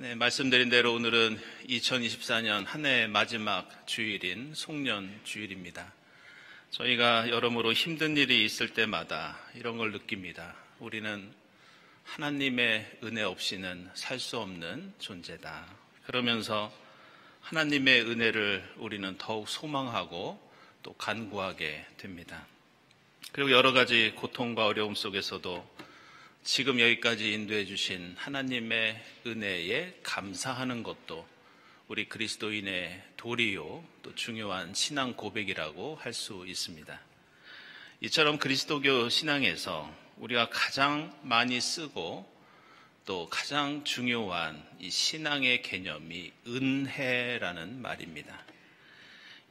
네, 말씀드린 대로 오늘은 2024년 한 해의 마지막 주일인 송년 주일입니다. 저희가 여러모로 힘든 일이 있을 때마다 이런 걸 느낍니다. 우리는 하나님의 은혜 없이는 살 수 없는 존재다. 그러면서 하나님의 은혜를 우리는 더욱 소망하고 또 간구하게 됩니다. 그리고 여러 가지 고통과 어려움 속에서도 지금 여기까지 인도해 주신 하나님의 은혜에 감사하는 것도 우리 그리스도인의 도리요 또 중요한 신앙 고백이라고 할 수 있습니다. 이처럼 그리스도교 신앙에서 우리가 가장 많이 쓰고 또 가장 중요한 이 신앙의 개념이 은혜라는 말입니다.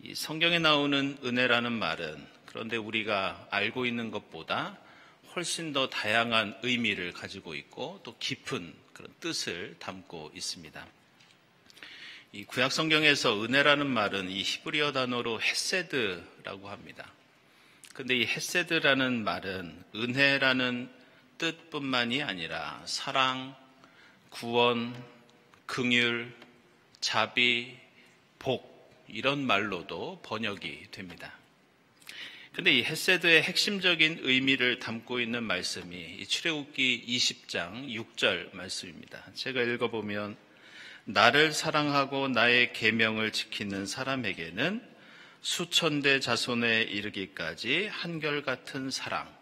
이 성경에 나오는 은혜라는 말은 그런데 우리가 알고 있는 것보다 훨씬 더 다양한 의미를 가지고 있고 또 깊은 그런 뜻을 담고 있습니다. 이 구약 성경에서 은혜라는 말은 이 히브리어 단어로 헤세드라고 합니다. 근데 이 헤세드라는 말은 은혜라는 뜻뿐만이 아니라 사랑, 구원, 긍휼, 자비, 복 이런 말로도 번역이 됩니다. 근데 이 헤세드의 핵심적인 의미를 담고 있는 말씀이 이 출애굽기 20장 6절 말씀입니다. 제가 읽어보면 나를 사랑하고 나의 계명을 지키는 사람에게는 수천대 자손에 이르기까지 한결같은 사랑,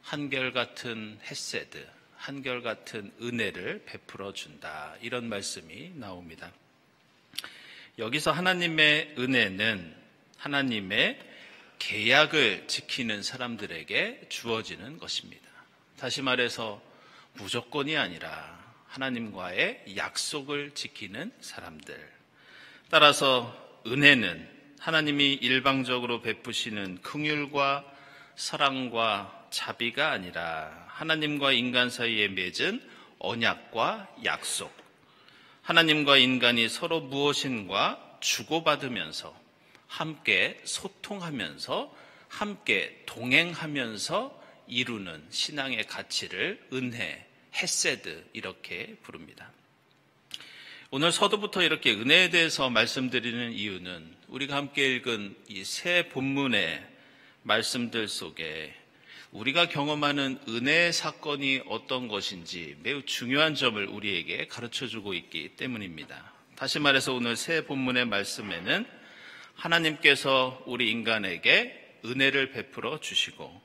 한결같은 헤세드, 한결같은 은혜를 베풀어 준다. 이런 말씀이 나옵니다. 여기서 하나님의 은혜는 하나님의 계약을 지키는 사람들에게 주어지는 것입니다. 다시 말해서 무조건이 아니라 하나님과의 약속을 지키는 사람들. 따라서 은혜는 하나님이 일방적으로 베푸시는 긍휼과 사랑과 자비가 아니라 하나님과 인간 사이에 맺은 언약과 약속. 하나님과 인간이 서로 무엇인가 주고받으면서 함께 소통하면서 함께 동행하면서 이루는 신앙의 가치를 은혜, 헤세드 이렇게 부릅니다. 오늘 서두부터 이렇게 은혜에 대해서 말씀드리는 이유는 우리가 함께 읽은 이 세 본문의 말씀들 속에 우리가 경험하는 은혜의 사건이 어떤 것인지 매우 중요한 점을 우리에게 가르쳐주고 있기 때문입니다. 다시 말해서 오늘 세 본문의 말씀에는 하나님께서 우리 인간에게 은혜를 베풀어 주시고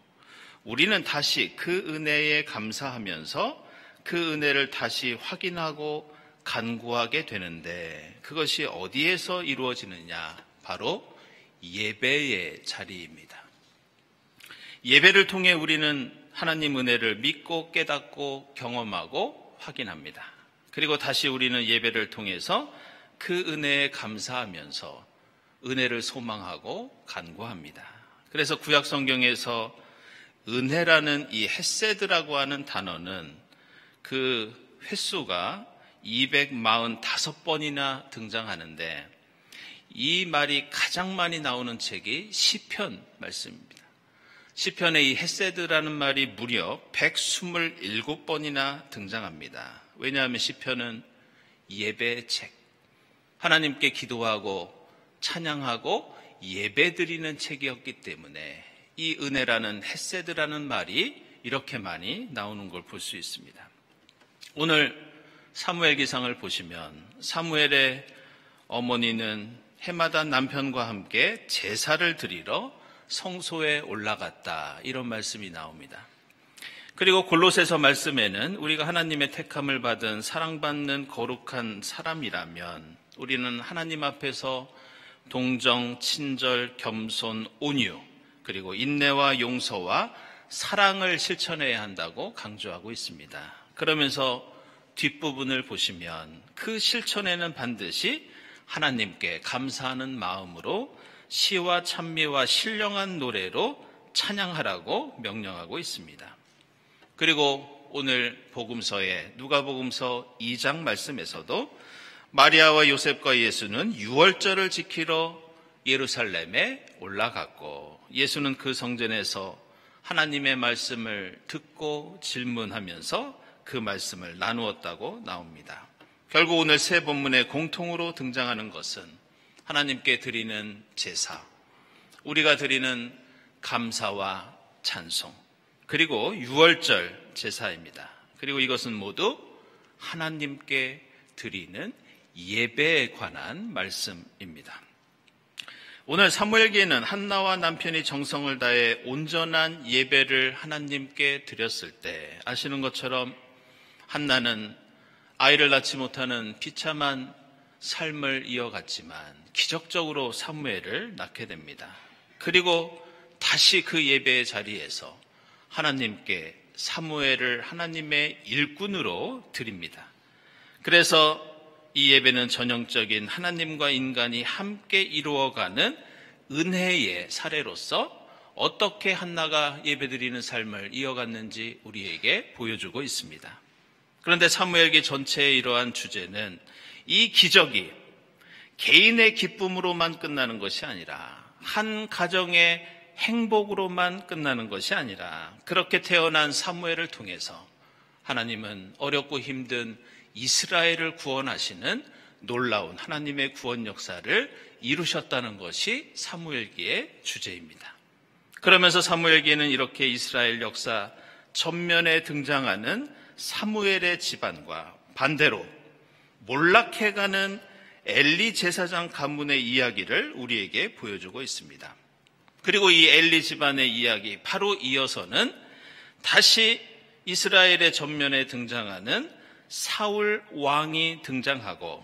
우리는 다시 그 은혜에 감사하면서 그 은혜를 다시 확인하고 간구하게 되는데 그것이 어디에서 이루어지느냐? 바로 예배의 자리입니다. 예배를 통해 우리는 하나님 은혜를 믿고 깨닫고 경험하고 확인합니다. 그리고 다시 우리는 예배를 통해서 그 은혜에 감사하면서 은혜를 소망하고 간구합니다. 그래서 구약 성경에서 은혜라는 이 헤세드라고 하는 단어는 그 횟수가 245번이나 등장하는데 이 말이 가장 많이 나오는 책이 시편 말씀입니다. 시편에 이 헤세드라는 말이 무려 127번이나 등장합니다. 왜냐하면 시편은 예배의 책, 하나님께 기도하고 찬양하고 예배드리는 책이었기 때문에 이 은혜라는 헤세드라는 말이 이렇게 많이 나오는 걸 볼 수 있습니다. 오늘 사무엘 기상을 보시면 사무엘의 어머니는 해마다 남편과 함께 제사를 드리러 성소에 올라갔다 이런 말씀이 나옵니다. 그리고 골로새서 말씀에는 우리가 하나님의 택함을 받은 사랑받는 거룩한 사람이라면 우리는 하나님 앞에서 동정, 친절, 겸손, 온유, 그리고 인내와 용서와 사랑을 실천해야 한다고 강조하고 있습니다. 그러면서 뒷부분을 보시면 그 실천에는 반드시 하나님께 감사하는 마음으로 시와 찬미와 신령한 노래로 찬양하라고 명령하고 있습니다. 그리고 오늘 복음서에 누가복음서 2장 말씀에서도 마리아와 요셉과 예수는 유월절을 지키러 예루살렘에 올라갔고 예수는 그 성전에서 하나님의 말씀을 듣고 질문하면서 그 말씀을 나누었다고 나옵니다. 결국 오늘 세 본문에 공통으로 등장하는 것은 하나님께 드리는 제사, 우리가 드리는 감사와 찬송, 그리고 유월절 제사입니다. 그리고 이것은 모두 하나님께 드리는 예배에 관한 말씀입니다. 오늘 사무엘기에는 한나와 남편이 정성을 다해 온전한 예배를 하나님께 드렸을 때 아시는 것처럼 한나는 아이를 낳지 못하는 비참한 삶을 이어갔지만 기적적으로 사무엘을 낳게 됩니다. 그리고 다시 그 예배의 자리에서 하나님께 사무엘을 하나님의 일꾼으로 드립니다. 그래서 이 예배는 전형적인 하나님과 인간이 함께 이루어가는 은혜의 사례로서 어떻게 한나가 예배드리는 삶을 이어갔는지 우리에게 보여주고 있습니다. 그런데 사무엘기 전체의 이러한 주제는 이 기적이 개인의 기쁨으로만 끝나는 것이 아니라 한 가정의 행복으로만 끝나는 것이 아니라 그렇게 태어난 사무엘을 통해서 하나님은 어렵고 힘든 이스라엘을 구원하시는 놀라운 하나님의 구원 역사를 이루셨다는 것이 사무엘기의 주제입니다. 그러면서 사무엘기에는 이렇게 이스라엘 역사 전면에 등장하는 사무엘의 집안과 반대로 몰락해가는 엘리 제사장 가문의 이야기를 우리에게 보여주고 있습니다. 그리고 이 엘리 집안의 이야기 바로 이어서는 다시 이스라엘의 전면에 등장하는 사울 왕이 등장하고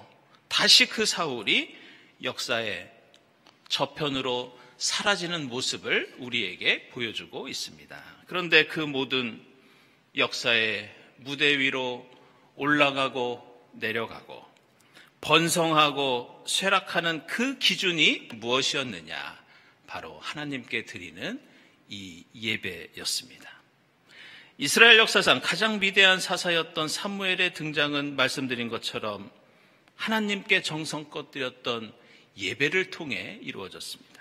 다시 그 사울이 역사의 저편으로 사라지는 모습을 우리에게 보여주고 있습니다. 그런데 그 모든 역사의 무대 위로 올라가고 내려가고 번성하고 쇠락하는 그 기준이 무엇이었느냐? 바로 하나님께 드리는 이 예배였습니다. 이스라엘 역사상 가장 위대한 사사였던 사무엘의 등장은 말씀드린 것처럼 하나님께 정성껏 드렸던 예배를 통해 이루어졌습니다.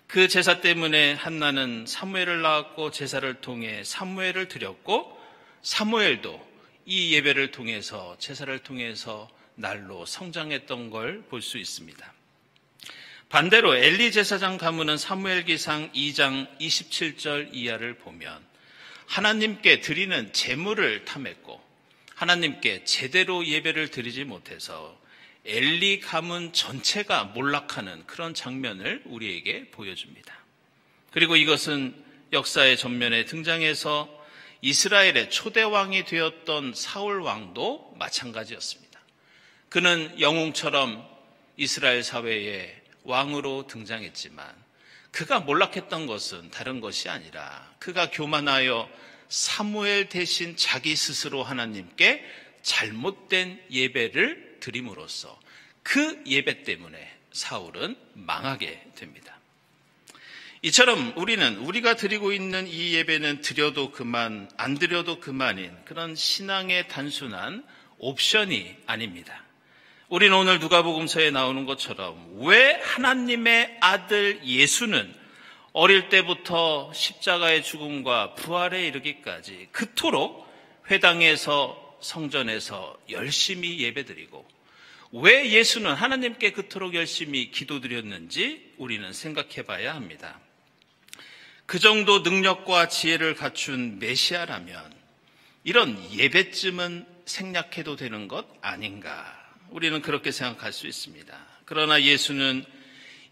그 제사 때문에 한나는 사무엘을 낳았고 제사를 통해 사무엘을 드렸고 사무엘도 이 예배를 통해서 제사를 통해서 날로 성장했던 걸 볼 수 있습니다. 반대로 엘리 제사장 가문은 사무엘기상 2장 27절 이하를 보면 하나님께 드리는 제물을 탐했고 하나님께 제대로 예배를 드리지 못해서 엘리 가문 전체가 몰락하는 그런 장면을 우리에게 보여줍니다. 그리고 이것은 역사의 전면에 등장해서 이스라엘의 초대왕이 되었던 사울 왕도 마찬가지였습니다. 그는 영웅처럼 이스라엘 사회에 왕으로 등장했지만 그가 몰락했던 것은 다른 것이 아니라 그가 교만하여 사무엘 대신 자기 스스로 하나님께 잘못된 예배를 드림으로써 그 예배 때문에 사울은 망하게 됩니다. 이처럼 우리가 드리고 있는 이 예배는 드려도 그만, 안 드려도 그만인 그런 신앙의 단순한 옵션이 아닙니다. 우리는 오늘 누가복음서에 나오는 것처럼 왜 하나님의 아들 예수는 어릴 때부터 십자가의 죽음과 부활에 이르기까지 그토록 회당에서 성전에서 열심히 예배드리고 왜 예수는 하나님께 그토록 열심히 기도드렸는지 우리는 생각해 봐야 합니다. 그 정도 능력과 지혜를 갖춘 메시아라면 이런 예배쯤은 생략해도 되는 것 아닌가? 우리는 그렇게 생각할 수 있습니다. 그러나 예수는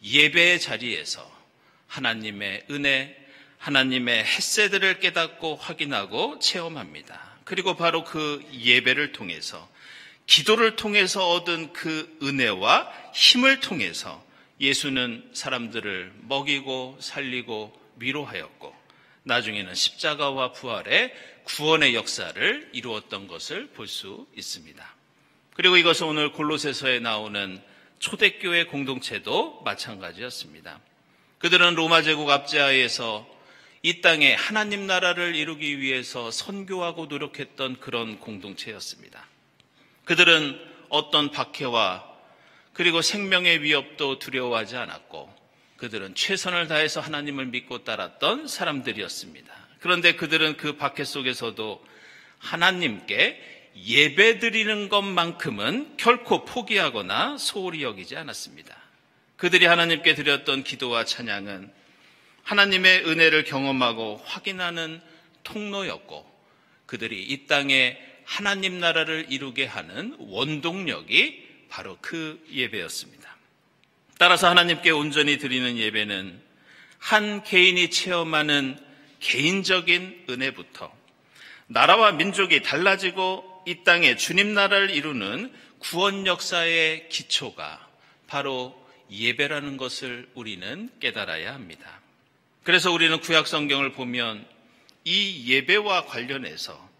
예배의 자리에서 하나님의 은혜, 하나님의 헷세들을 깨닫고 확인하고 체험합니다. 그리고 바로 그 예배를 통해서 기도를 통해서 얻은 그 은혜와 힘을 통해서 예수는 사람들을 먹이고 살리고 위로하였고 나중에는 십자가와 부활의 구원의 역사를 이루었던 것을 볼 수 있습니다. 그리고 이것은 오늘 골로새서에 나오는 초대교회 공동체도 마찬가지였습니다. 그들은 로마 제국 압제하에서 이 땅에 하나님 나라를 이루기 위해서 선교하고 노력했던 그런 공동체였습니다. 그들은 어떤 박해와 그리고 생명의 위협도 두려워하지 않았고 그들은 최선을 다해서 하나님을 믿고 따랐던 사람들이었습니다. 그런데 그들은 그 박해 속에서도 하나님께 예배 드리는 것만큼은 결코 포기하거나 소홀히 여기지 않았습니다. 그들이 하나님께 드렸던 기도와 찬양은 하나님의 은혜를 경험하고 확인하는 통로였고, 그들이 이 땅에 하나님 나라를 이루게 하는 원동력이 바로 그 예배였습니다. 따라서 하나님께 온전히 드리는 예배는 한 개인이 체험하는 개인적인 은혜부터 나라와 민족이 달라지고 이 땅에 주님 나라를 이루는 구원 역사의 기초가 바로 예배라는 것을 우리는 깨달아야 합니다. 그래서 우리는 구약 성경을 보면 이 예배와 관련해서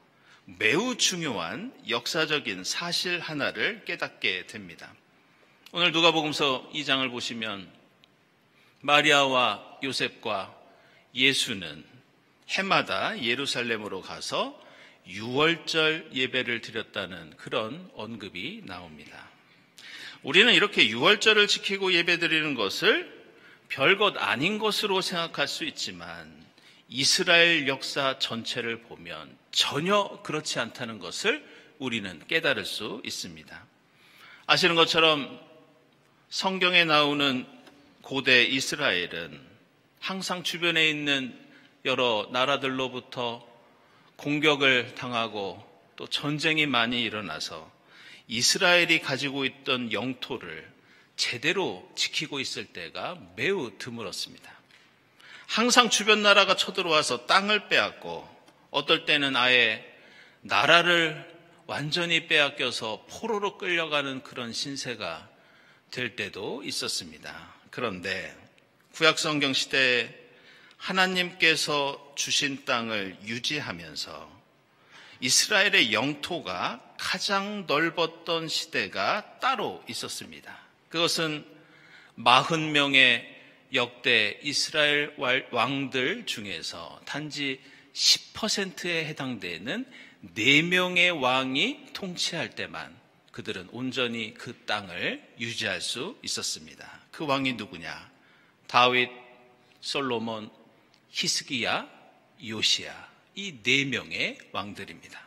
매우 중요한 역사적인 사실 하나를 깨닫게 됩니다. 오늘 누가복음서 2장을 보시면 마리아와 요셉과 예수는 해마다 예루살렘으로 가서 유월절 예배를 드렸다는 그런 언급이 나옵니다. 우리는 이렇게 유월절을 지키고 예배드리는 것을 별것 아닌 것으로 생각할 수 있지만 이스라엘 역사 전체를 보면 전혀 그렇지 않다는 것을 우리는 깨달을 수 있습니다. 아시는 것처럼 성경에 나오는 고대 이스라엘은 항상 주변에 있는 여러 나라들로부터 공격을 당하고 또 전쟁이 많이 일어나서 이스라엘이 가지고 있던 영토를 제대로 지키고 있을 때가 매우 드물었습니다. 항상 주변 나라가 쳐들어와서 땅을 빼앗고 어떨 때는 아예 나라를 완전히 빼앗겨서 포로로 끌려가는 그런 신세가 될 때도 있었습니다. 그런데 구약성경 시대에 하나님께서 주신 땅을 유지하면서 이스라엘의 영토가 가장 넓었던 시대가 따로 있었습니다. 그것은 40명의 역대 이스라엘 왕들 중에서 단지 10%에 해당되는 4명의 왕이 통치할 때만 그들은 온전히 그 땅을 유지할 수 있었습니다. 그 왕이 누구냐? 다윗, 솔로몬, 히스기야, 요시야, 이 4명의 왕들입니다.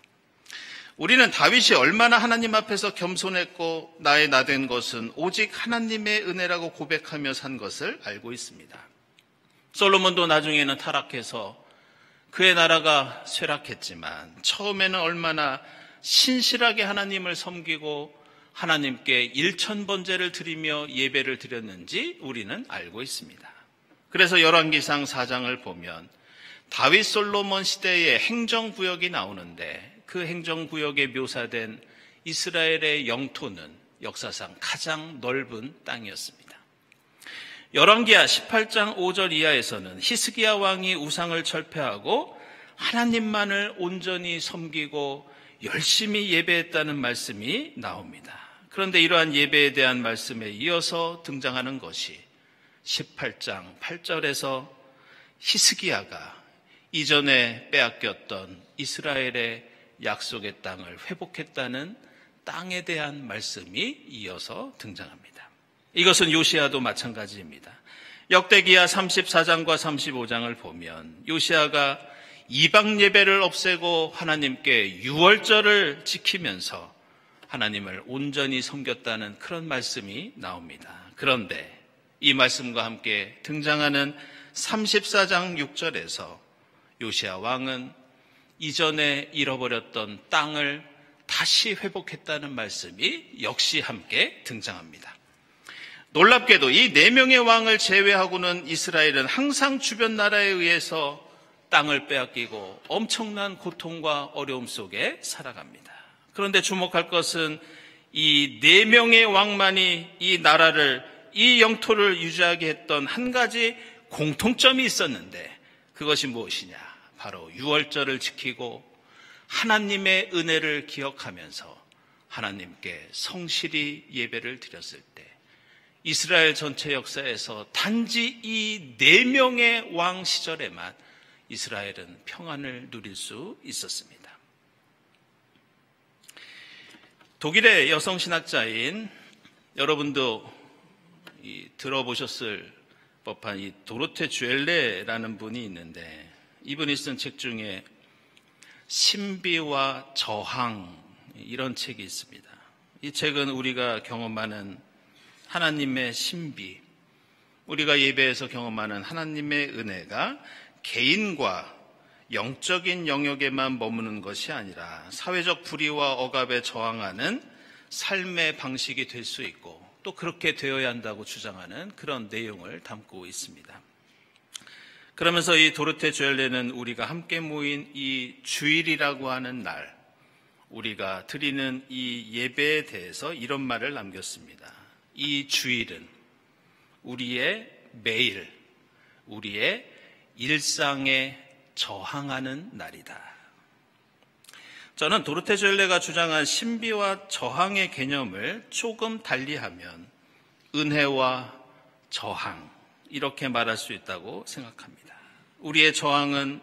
우리는 다윗이 얼마나 하나님 앞에서 겸손했고 나의 나된 것은 오직 하나님의 은혜라고 고백하며 산 것을 알고 있습니다. 솔로몬도 나중에는 타락해서 그의 나라가 쇠락했지만 처음에는 얼마나 신실하게 하나님을 섬기고 하나님께 1000번제를 드리며 예배를 드렸는지 우리는 알고 있습니다. 그래서 열왕기상 4장을 보면 다윗 솔로몬 시대의 행정구역이 나오는데 그 행정구역에 묘사된 이스라엘의 영토는 역사상 가장 넓은 땅이었습니다. 열왕기하 18장 5절 이하에서는 히스기야 왕이 우상을 철폐하고 하나님만을 온전히 섬기고 열심히 예배했다는 말씀이 나옵니다. 그런데 이러한 예배에 대한 말씀에 이어서 등장하는 것이 18장 8절에서 히스기야가 이전에 빼앗겼던 이스라엘의 약속의 땅을 회복했다는 땅에 대한 말씀이 이어서 등장합니다. 이것은 요시야도 마찬가지입니다. 역대기하 34장과 35장을 보면 요시야가 이방 예배를 없애고 하나님께 유월절을 지키면서 하나님을 온전히 섬겼다는 그런 말씀이 나옵니다. 그런데 이 말씀과 함께 등장하는 34장 6절에서 요시야 왕은 이전에 잃어버렸던 땅을 다시 회복했다는 말씀이 역시 함께 등장합니다. 놀랍게도 이 4명의 왕을 제외하고는 이스라엘은 항상 주변 나라에 의해서 땅을 빼앗기고 엄청난 고통과 어려움 속에 살아갑니다. 그런데 주목할 것은 이 4명의 왕만이 이 나라를, 이 영토를 유지하게 했던 한 가지 공통점이 있었는데 그것이 무엇이냐? 바로 유월절을 지키고 하나님의 은혜를 기억하면서 하나님께 성실히 예배를 드렸을 때 이스라엘 전체 역사에서 단지 이 4명의 왕 시절에만 이스라엘은 평안을 누릴 수 있었습니다. 독일의 여성 신학자인 여러분도 들어보셨을 법한 이 도로테 주엘레라는 분이 있는데 이분이 쓴 책 중에 신비와 저항이라는 이런 책이 있습니다. 이 책은 우리가 경험하는 하나님의 신비, 우리가 예배에서 경험하는 하나님의 은혜가 개인과 영적인 영역에만 머무는 것이 아니라 사회적 불의와 억압에 저항하는 삶의 방식이 될 수 있고 또 그렇게 되어야 한다고 주장하는 그런 내용을 담고 있습니다. 그러면서 이 도르테 주엘레는 우리가 함께 모인 이 주일이라고 하는 날, 우리가 드리는 이 예배에 대해서 이런 말을 남겼습니다. 이 주일은 우리의 매일, 우리의 일상에 저항하는 날이다. 저는 도르테 주엘레가 주장한 신비와 저항의 개념을 조금 달리하면 은혜와 저항, 이렇게 말할 수 있다고 생각합니다. 우리의 저항은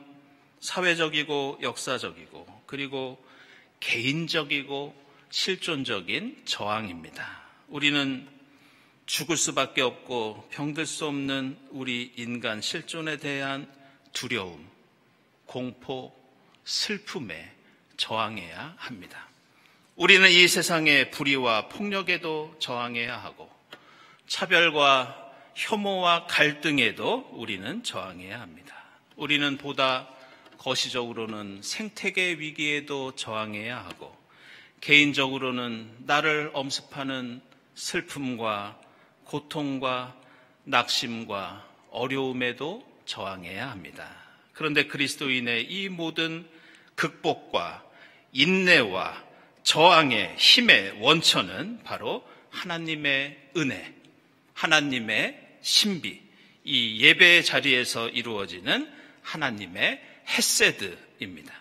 사회적이고 역사적이고 그리고 개인적이고 실존적인 저항입니다. 우리는 죽을 수밖에 없고 병들 수 없는 우리 인간 실존에 대한 두려움, 공포, 슬픔에 저항해야 합니다. 우리는 이 세상의 불의와 폭력에도 저항해야 하고 차별과 혐오와 갈등에도 우리는 저항해야 합니다. 우리는 보다 거시적으로는 생태계 위기에도 저항해야 하고 개인적으로는 나를 엄습하는 슬픔과 고통과 낙심과 어려움에도 저항해야 합니다. 그런데 그리스도인의 이 모든 극복과 인내와 저항의 힘의 원천은 바로 하나님의 은혜, 하나님의 신비, 이 예배의 자리에서 이루어지는 하나님의 헤세드입니다.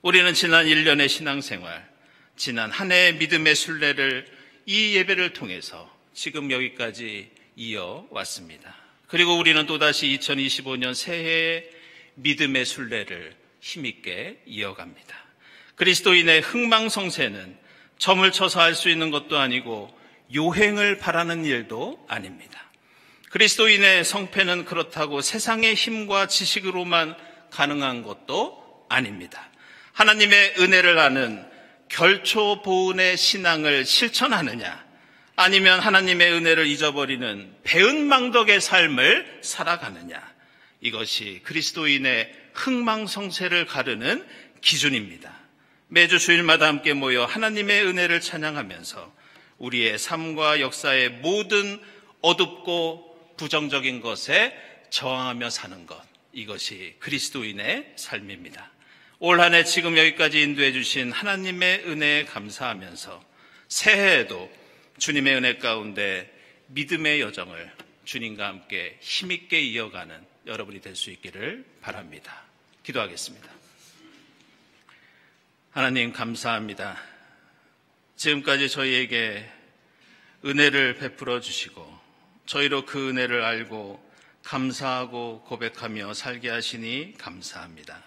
우리는 지난 1년의 신앙생활, 지난 한 해의 믿음의 순례를 이 예배를 통해서 지금 여기까지 이어왔습니다. 그리고 우리는 또다시 2025년 새해의 믿음의 순례를 힘있게 이어갑니다. 그리스도인의 흥망성쇠는 점을 쳐서 할 수 있는 것도 아니고 요행을 바라는 일도 아닙니다. 그리스도인의 성패는 그렇다고 세상의 힘과 지식으로만 가능한 것도 아닙니다. 하나님의 은혜를 아는 결초보은의 신앙을 실천하느냐, 아니면 하나님의 은혜를 잊어버리는 배은망덕의 삶을 살아가느냐, 이것이 그리스도인의 흥망성쇠를 가르는 기준입니다. 매주 주일마다 함께 모여 하나님의 은혜를 찬양하면서 우리의 삶과 역사의 모든 어둡고 부정적인 것에 저항하며 사는 것, 이것이 그리스도인의 삶입니다. 올 한 해 지금 여기까지 인도해 주신 하나님의 은혜에 감사하면서 새해에도 주님의 은혜 가운데 믿음의 여정을 주님과 함께 힘있게 이어가는 여러분이 될 수 있기를 바랍니다. 기도하겠습니다. 하나님 감사합니다. 지금까지 저희에게 은혜를 베풀어 주시고 저희로 그 은혜를 알고 감사하고 고백하며 살게 하시니 감사합니다.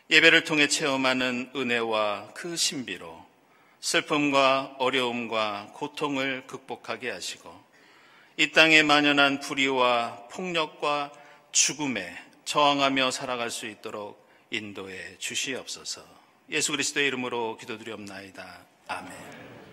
예배를 통해 체험하는 은혜와 그 신비로 슬픔과 어려움과 고통을 극복하게 하시고 이 땅에 만연한 불의와 폭력과 죽음에 저항하며 살아갈 수 있도록 인도해 주시옵소서. 예수 그리스도의 이름으로 기도드리옵나이다. 아멘.